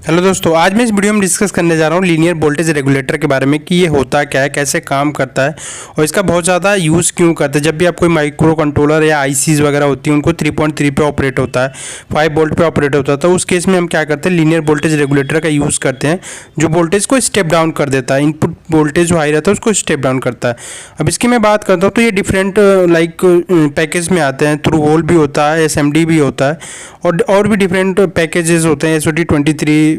Hello दोस्तों, आज मैं इस वीडियो में डिस्कस करने जा रहा हूँ लीनियर वोल्टेज रेगुलेटर के बारे में कि ये होता क्या है, कैसे काम करता है और इसका बहुत ज़्यादा यूज़ क्यों करते हैं। जब भी आप कोई माइक्रो कंट्रोलर या आईसीज वगैरह होती हैं उनको 3.3 पे ऑपरेट होता है, 5 वोल्ट पे ऑपरेट होता है, तो उस केस में हम क्या करते हैं, लीनियर वोल्टेज रेगुलेटर का यूज़ करते हैं जो वोल्टेज को स्टेप डाउन कर देता है। इनपुट वोल्टेज जो हाई रहता है उसको स्टेप डाउन करता है। अब इसकी मैं बात करता हूँ तो ये डिफरेंट पैकेज में आते हैं। थ्रू होल भी होता है, एसएमडी भी होता है और भी डिफरेंट पैकेजेस होते हैं, SOT23,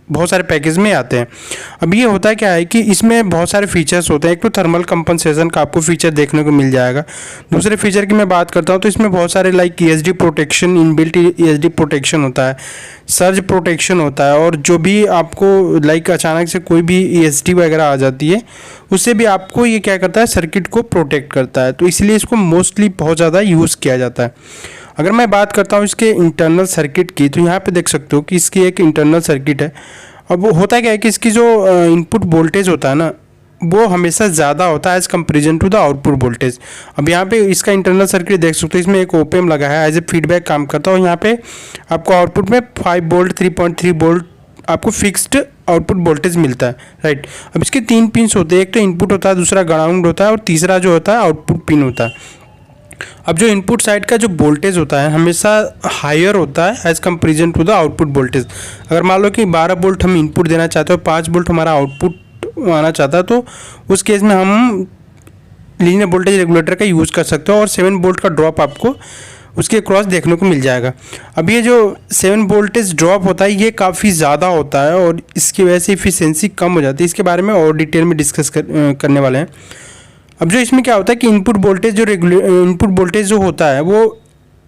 बहुत सारे पैकेज में आते हैं। अब ये होता है क्या है कि इसमें बहुत सारे फीचर्स होते हैं। एक तो थर्मल कंपनसेशन का आपको फीचर देखने को मिल जाएगा। दूसरे फीचर की मैं बात करता हूँ तो इसमें बहुत सारे ESD protection, inbuilt ESD protection होता है, सर्ज प्रोटेक्शन होता है, और जो भी आपको अचानक से कोई भी ESD वगैरह आ जाती है उससे भी आपको ये क्या करता है, सर्किट को प्रोटेक्ट करता है। तो इसलिए इसको मोस्टली बहुत ज़्यादा यूज़ किया जाता है। अगर मैं बात करता हूँ इसके इंटरनल सर्किट की, तो यहाँ पे देख सकते हो कि इसकी एक इंटरनल सर्किट है। अब वो होता क्या है कि इसकी जो इनपुट वोल्टेज होता है ना, वो हमेशा ज़्यादा होता है as comparison to the output voltage. अब यहाँ पे इसका इंटरनल सर्किट देख सकते हो, इसमें एक ओपेम लगा है, एज ए फीडबैक काम करता है। और यहाँ पे आपको आउटपुट में 5 वोल्ट, 3.3 वोल्ट आपको फिक्स्ड आउटपुट वोल्टेज मिलता है, राइट। अब इसके 3 पिन्स होते हैं, एक तो इनपुट होता है, दूसरा ग्राउंड होता है और तीसरा जो होता है आउटपुट पिन होता है। अब जो इनपुट साइड का जो वोल्टेज होता है हमेशा हायर होता है as comparison to the output voltage. अगर मान लो कि 12 वोल्ट हम इनपुट देना चाहते हो, 5 वोल्ट हमारा आउटपुट आना चाहता है, तो उस केस में हम लीनियर वोल्टेज रेगुलेटर का यूज़ कर सकते हो और 7 वोल्ट का ड्रॉप आपको उसके क्रॉस देखने को मिल जाएगा। अब ये जो 7 वोल्टेज ड्रॉप होता है ये काफ़ी ज़्यादा होता है और इसकी वजह से इफिशियंसी कम हो जाती है। इसके बारे में और डिटेल में डिस्कस करने वाले हैं। अब जो इसमें क्या होता है कि इनपुट वोल्टेज जो होता है वो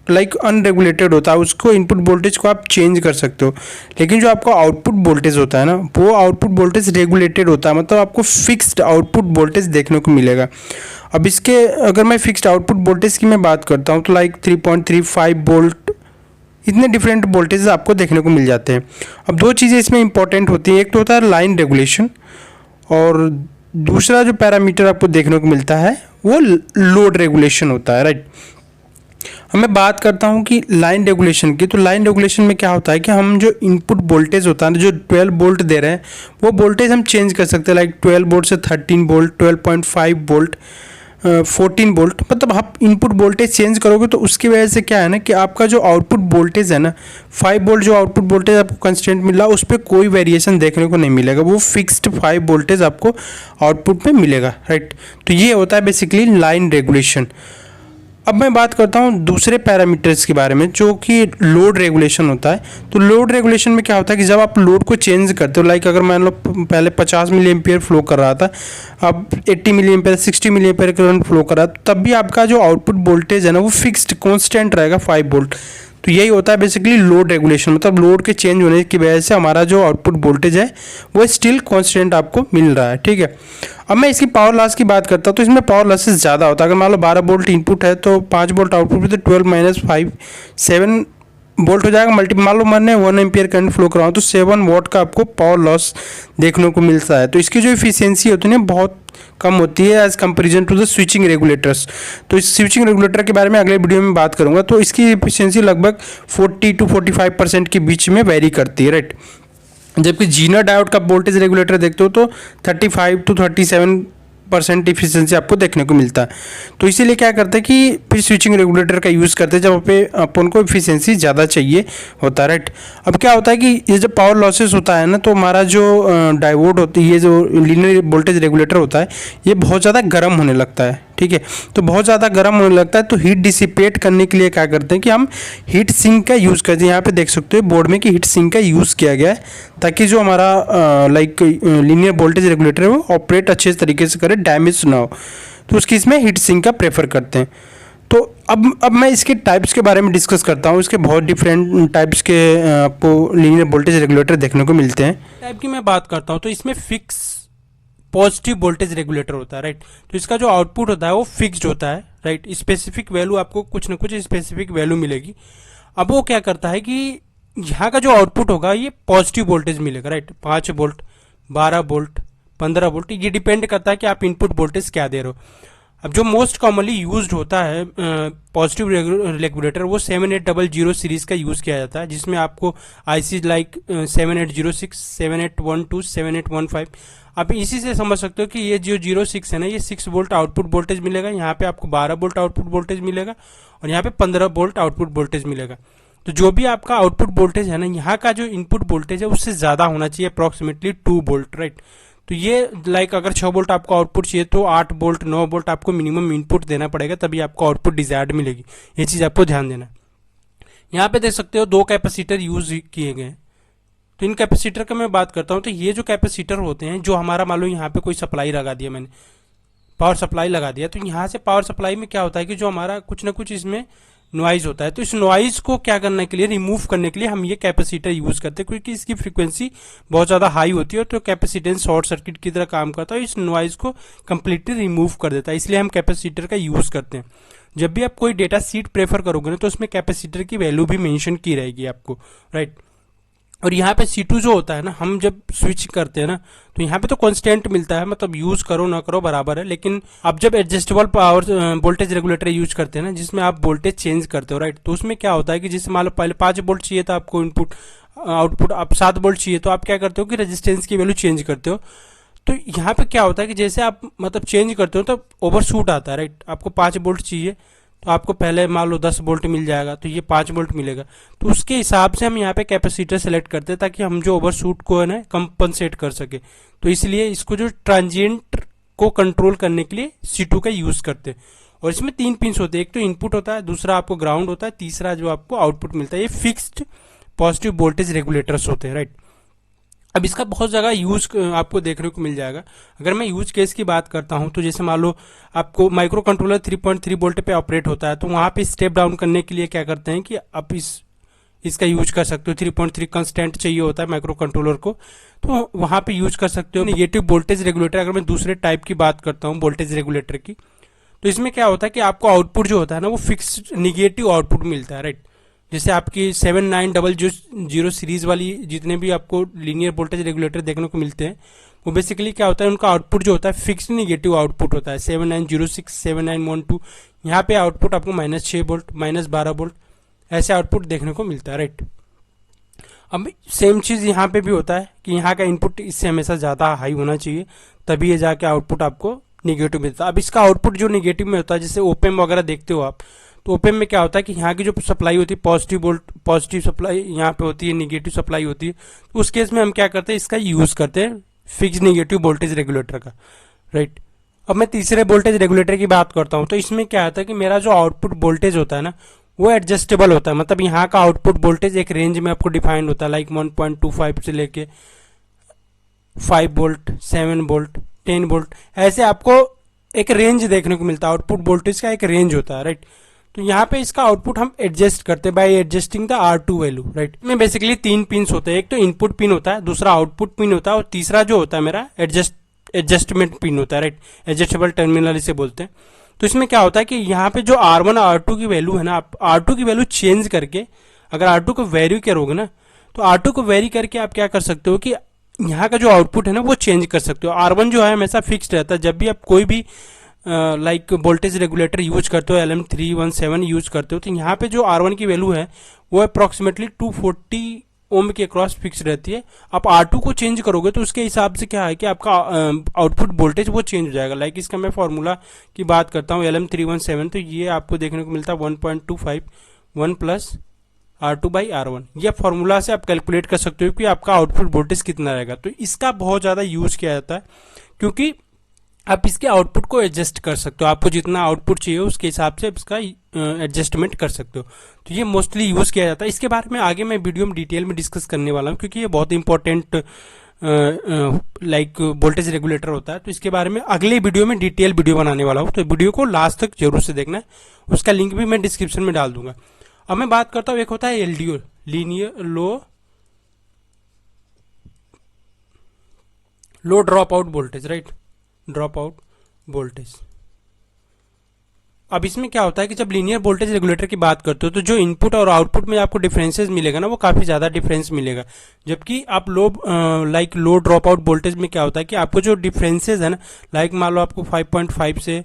अनरेगुलेटेड होता है, उसको इनपुट वोल्टेज को आप चेंज कर सकते हो। लेकिन जो आपका आउटपुट वोल्टेज होता है ना, वो आउटपुट वोल्टेज रेगुलेटेड होता है, मतलब आपको फिक्स्ड आउटपुट वोल्टेज देखने को मिलेगा। अब इसके अगर मैं फिक्स्ड आउटपुट वोल्टेज की मैं बात करता हूँ तो 3.35 वोल्ट, इतने डिफरेंट वोल्टेज आपको देखने को मिल जाते हैं। अब दो चीज़ें इसमें इंपॉर्टेंट होती हैं, एक तो होता है लाइन रेगुलेशन और दूसरा जो पैरामीटर आपको देखने को मिलता है वो लोड रेगुलेशन होता है, राइट। अब मैं बात करता हूँ कि लाइन रेगुलेशन की, तो लाइन रेगुलेशन में क्या होता है कि हम जो इनपुट वोल्टेज होता है ना, जो 12 वोल्ट दे रहे हैं वो वोल्टेज हम चेंज कर सकते हैं। 12 वोल्ट से 13 वोल्ट, 12.5 वोल्ट, 14 वोल्ट, मतलब आप इनपुट वोल्टेज चेंज करोगे तो उसकी वजह से क्या है ना कि आपका जो आउटपुट वोल्टेज है ना, 5 वोल्ट जो आउटपुट वोल्टेज आपको कंस्टेंट मिल रहा है उस पर कोई वेरिएशन देखने को नहीं मिलेगा, वो फिक्स्ड 5 वोल्टेज आपको आउटपुट पे मिलेगा, राइट। तो ये होता है बेसिकली लाइन रेगुलेशन। अब मैं बात करता हूँ दूसरे पैरामीटर्स के बारे में जो कि लोड रेगुलेशन होता है। तो लोड रेगुलेशन में क्या होता है कि जब आप लोड को चेंज करते हो, अगर मान लो पहले 50 मिली एम्पियर फ्लो कर रहा था, अब 80 milliampere, 60 milliampere current flow कर रहा है, तब भी आपका जो आउटपुट वोल्टेज है ना वो फिक्स्ड कॉन्स्टेंट रहेगा 5 वोल्ट। तो यही होता है बेसिकली लोड रेगुलेशन, मतलब लोड के चेंज होने की वजह से हमारा जो आउटपुट वोल्टेज है वो स्टिल कांस्टेंट आपको मिल रहा है, ठीक है। अब मैं इसकी पावर लॉस की बात करता हूँ तो इसमें पावर लॉसेस ज़्यादा होता है। अगर मान लो 12 वोल्ट इनपुट है तो 5 वोल्ट आउटपुट पे, तो 12 माइनस 5 7 वोल्ट हो जाएगा। मान लो मैंने 1 एम्पियर करंट फ्लो कराऊँ तो 7 वॉट का आपको पावर लॉस देखने को मिलता है। तो इसकी जो इफिशियंसी होती है ना बहुत कम होती है as comparison to the switching regulators. तो इस स्विचिंग रेगुलेटर के बारे में अगले वीडियो में बात करूंगा। तो इसकी इफिशियंसी लगभग 40 to 45% के बीच में वेरी करती है, राइट। जबकि जीनर डायोड का वोल्टेज रेगुलेटर देखते हो तो 35 to 37% इफिशियंसी आपको देखने को मिलता है। तो इसीलिए क्या करते हैं कि फिर स्विचिंग रेगुलेटर का यूज़ करते हैं जब पे अपन को इफिशियंसी ज़्यादा चाहिए होता है, राइट। अब क्या होता है कि ये जब पावर लॉसेस होता है ना, तो हमारा जो डायोड होती है, ये जो लीनियर वोल्टेज रेगुलेटर होता है, ये बहुत ज़्यादा गर्म होने लगता है, ठीक है। तो बहुत ज़्यादा गर्म होने लगता है तो हीट डिसिपेट करने के लिए क्या करते हैं कि हम हीट सिंक का यूज़ करते हैं। यहाँ पे देख सकते हो बोर्ड में कि हीट सिंक का यूज़ किया गया है ताकि जो हमारा लीनियर वोल्टेज रेगुलेटर है वो ऑपरेट अच्छे तरीके से करे, डैमेज ना हो। तो उसकी इसमें हीट सिंक का प्रेफर करते हैं। तो अब मैं इसके टाइप्स के बारे में डिस्कस करता हूँ। इसके बहुत डिफरेंट टाइप्स के आपको लीनियर वोल्टेज रेगुलेटर देखने को मिलते हैं। टाइप की मैं बात करता हूँ तो इसमें फिक्स पॉजिटिव वोल्टेज रेगुलेटर होता है, राइट। तो इसका जो आउटपुट होता है वो फिक्स्ड होता है, राइट। स्पेसिफिक वैल्यू आपको कुछ ना कुछ स्पेसिफिक वैल्यू मिलेगी। अब वो क्या करता है कि यहाँ का जो आउटपुट होगा ये पॉजिटिव वोल्टेज मिलेगा, राइट। 5 वोल्ट, 12 वोल्ट, 15 वोल्ट, ये डिपेंड करता है कि आप इनपुट वोल्टेज क्या दे रहे हो। अब जो मोस्ट कॉमनली यूज्ड होता है पॉजिटिव रेगुलेटर वो 7800 सीरीज का यूज़ किया जाता है, जिसमें आपको आईसी लाइक 7806, 7812, 7815, आप इसी से समझ सकते हो कि ये जो 06 है ना, ये 6 वोल्ट आउटपुट वोल्टेज मिलेगा, यहाँ पे आपको 12 वोल्ट आउटपुट वोल्टेज मिलेगा और यहाँ पे 15 वोल्ट आउटपुट वोल्टेज मिलेगा। तो जो भी आपका आउटपुट वोल्टेज है ना, यहाँ का जो इनपुट वोल्टेज है उससे ज़्यादा होना चाहिए, अप्रॉक्सीमेटली 2 वोल्ट, राइट। तो ये लाइक अगर 6 वोल्ट आपको आउटपुट चाहिए तो 8 वोल्ट 9 वोल्ट आपको मिनिमम इनपुट देना पड़ेगा, तभी आपको आउटपुट डिजायर्ड मिलेगी। ये चीज़ आपको ध्यान देना है। यहाँ पे देख सकते हो 2 कैपेसिटर यूज किए गए हैं। तो इन कैपेसिटर का मैं बात करता हूँ, तो ये जो कैपेसिटर होते हैं, जो हमारा मान लो यहाँ पे कोई सप्लाई लगा दिया मैंने, पावर सप्लाई लगा दिया, तो यहाँ से पावर सप्लाई में क्या होता है कि जो हमारा कुछ ना कुछ इसमें नॉइज होता है, तो इस नॉइज को क्या करने के लिए, रिमूव करने के लिए हम ये कैपेसिटर यूज करते हैं, क्योंकि इसकी फ्रीक्वेंसी बहुत ज़्यादा हाई होती है, तो कैपेसिटेंस शॉर्ट सर्किट की तरह काम करता है, इस नॉइज को कंप्लीटली रिमूव कर देता है, इसलिए हम कैपेसिटर का यूज करते हैं। जब भी आप कोई डेटा सीट प्रेफर करोगे ना, तो उसमें कैपेसिटर की वैल्यू भी मेंशन की रहेगी आपको, राइट। और यहाँ पे C2 जो होता है ना, हम जब स्विच करते हैं ना, तो यहाँ पे तो कांस्टेंट मिलता है, मतलब यूज करो ना करो बराबर है, लेकिन आप जब adjustable power voltage regulator use करते हैं ना, जिसमें आप वोल्टेज चेंज करते हो, राइट, तो उसमें क्या होता है कि जैसे मान लो पहले 5 वोल्ट चाहिए था आपको इनपुट, आउटपुट आप 7 वोल्ट चाहिए, तो आप क्या करते हो कि रेजिस्टेंस की वैल्यू चेंज करते हो। तो यहाँ पे क्या होता है कि जैसे आप मतलब चेंज करते हो तो ओवरशूट आता है, राइट। आपको 5 वोल्ट चाहिए तो आपको पहले मान लो 10 वोल्ट मिल जाएगा, तो ये 5 वोल्ट मिलेगा, तो उसके हिसाब से हम यहाँ पे कैपेसिटर सेलेक्ट करते हैं, ताकि हम जो ओवरशूट को है ना कंपनसेट कर सके। तो इसलिए इसको जो ट्रांजिएंट को कंट्रोल करने के लिए C2 का यूज करते हैं। और इसमें 3 पिंस होते हैं, एक तो इनपुट होता है, दूसरा आपको ग्राउंड होता है, तीसरा जो आपको आउटपुट मिलता है। ये फिक्स्ड पॉजिटिव वोल्टेज रेगुलेटर्स होते हैं, राइट। अब इसका बहुत जगह यूज आपको देखने को मिल जाएगा। अगर मैं यूज केस की बात करता हूं, तो जैसे मान लो आपको माइक्रो कंट्रोलर 3.3 वोल्ट पे ऑपरेट होता है, तो वहां पे स्टेप डाउन करने के लिए क्या करते हैं कि आप इसका यूज कर सकते हो। 3.3 कंस्टेंट चाहिए होता है माइक्रो कंट्रोलर को, तो वहां पे यूज कर सकते हो। नेगेटिव वोल्टेज रेगुलेटर, अगर मैं दूसरे टाइप की बात करता हूँ वोल्टेज रेगुलेटर की, तो इसमें क्या होता है कि आपको आउटपुट जो होता है ना, वो फिक्स्ड निगेटिव आउटपुट मिलता है, राइट। जैसे आपकी 7900 सीरीज वाली जितने भी आपको लीनियर वोल्टेज रेगुलेटर देखने को मिलते हैं, वो बेसिकली क्या होता है, उनका आउटपुट जो होता है फिक्स्ड निगेटिव आउटपुट होता है। 7906, 7912, यहाँ पे आउटपुट आपको -6 वोल्ट, -12 वोल्ट ऐसे आउटपुट देखने को मिलता है, राइट। अब सेम चीज़ यहाँ पे भी होता है कि यहाँ का इनपुट इससे हमेशा ज़्यादा हाई होना चाहिए, तभी ये जाके आउटपुट आपको निगेटिव मिलता है। अब इसका आउटपुट जो निगेटिव में होता है, जैसे ओपेम वगैरह देखते हो आप, तो ओपेम में क्या होता है कि यहाँ की जो सप्लाई होती है पॉजिटिव सप्लाई यहाँ पे होती है, निगेटिव सप्लाई होती है, तो उस केस में हम क्या करते हैं, इसका यूज करते हैं फिक्स निगेटिव वोल्टेज रेगुलेटर का, राइट। अब मैं तीसरे वोल्टेज रेगुलेटर की बात करता हूँ, तो इसमें क्या होता है कि मेरा जो आउटपुट वोल्टेज होता है ना, वो एडजस्टेबल होता है। मतलब यहाँ का आउटपुट वोल्टेज एक रेंज में आपको डिफाइंड होता है, लाइक 1.25 से लेके 5 वोल्ट, 7 वोल्ट, 10 वोल्ट, ऐसे आपको एक रेंज देखने को मिलता है। आउटपुट वोल्टेज का एक रेंज होता है, राइट। तो यहाँ पे इसका आउटपुट हम एडजस्ट करते हैं bye adjusting the R2 value, right. में बेसिकली 3 पिन्स होते हैं, एक तो इनपुट पिन होता है, दूसरा आउटपुट पिन होता है, और तीसरा जो होता है मेरा एडजस्टमेंट पिन होता है, राइट। एडजस्टेबल टर्मिनल इसे बोलते हैं। तो इसमें क्या होता है कि यहाँ पे जो R1 और R2 की वैल्यू है ना, आप R2 की वैल्यू चेंज करके, अगर R2 को वेरी करोगे ना, तो R2 को वेरी करके आप क्या कर सकते हो कि यहाँ का जो आउटपुट है ना, वो चेंज कर सकते हो। R1 जो है हमेशा फिक्स्ड रहता है। जब भी आप कोई भी लाइक वोल्टेज रेगुलेटर यूज करते हो, LM317 यूज करते हो, तो यहाँ पे जो R1 की वैल्यू है वो अप्रॉक्सीमेटली 240 ओम के अक्रॉस फिक्स रहती है। आप R2 को चेंज करोगे तो उसके हिसाब से क्या है कि आपका आउटपुट वोल्टेज वो चेंज हो जाएगा। लाइक इसका मैं फॉर्मूला की बात करता हूँ, LM317, तो ये आपको देखने को मिलता है 1.25 1 प्लस R2/R1। यह फॉर्मूला से आप कैलकुलेट कर सकते हो कि आपका आउटपुट वोल्टेज कितना रहेगा। तो इसका बहुत ज़्यादा यूज किया जाता है, क्योंकि आप इसके आउटपुट को एडजस्ट कर सकते हो। आपको जितना आउटपुट चाहिए उसके हिसाब से इसका एडजस्टमेंट कर सकते हो। तो ये मोस्टली यूज किया जाता है। इसके बारे में आगे मैं वीडियो में डिटेल में डिस्कस करने वाला हूँ, क्योंकि ये बहुत इंपॉर्टेंट लाइक वोल्टेज रेगुलेटर होता है। तो इसके बारे में अगले वीडियो में डिटेल वीडियो बनाने वाला हूँ, तो वीडियो को लास्ट तक जरूर से देखना है। उसका लिंक भी मैं डिस्क्रिप्शन में डाल दूंगा। अब मैं बात करता हूँ, एक होता है LDO, linear low drop out voltage, right, drop out voltage. अब इसमें क्या होता है कि जब लीनियर वोल्टेज रेगुलेटर की बात करते हो, तो जो इनपुट और आउटपुट में आपको डिफरेंसेस मिलेगा ना, वो काफी ज्यादा डिफरेंस मिलेगा। जबकि आप लो ड्रॉप आउट वोल्टेज में क्या होता है कि आपको जो डिफरेंसेस है ना, लाइक मान लो आपको 5.5 से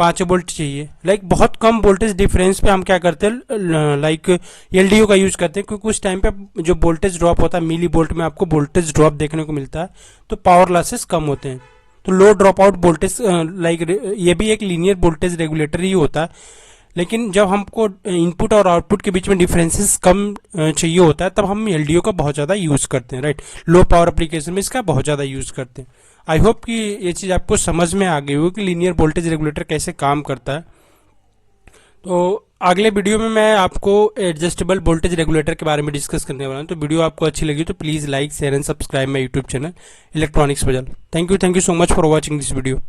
5 वोल्ट चाहिए, लाइक बहुत कम वोल्टेज डिफरेंस पे हम क्या करते हैं, लाइक एलडीओ का यूज करते हैं, क्योंकि उस टाइम पे जो वोल्टेज ड्रॉप होता है मिली वोल्ट में आपको वोल्टेज ड्रॉप देखने को मिलता है, तो पावर लॉसेस कम होते हैं। तो लो ड्रॉप आउट वोल्टेज, लाइक ये भी एक लीनियर वोल्टेज रेगुलेटर ही होता है, लेकिन जब हमको इनपुट और आउटपुट के बीच में डिफरेंसेस कम चाहिए होता है तब हम एलडीओ का बहुत ज़्यादा यूज़ करते हैं, राइट। लो पावर एप्लीकेशन में इसका बहुत ज़्यादा यूज़ करते हैं। आई होप कि ये चीज़ आपको समझ में आ गई हो कि लीनियर वोल्टेज रेगुलेटर कैसे काम करता है। तो अगले वीडियो में मैं आपको एडजस्टेबल वोल्टेज रेगुलेटर के बारे में डिस्कस करने वाला हूँ। तो वीडियो आपको अच्छी लगी तो please like share and subscribe my YouTube channel electronics puzzle. Thank you so much for watching this video.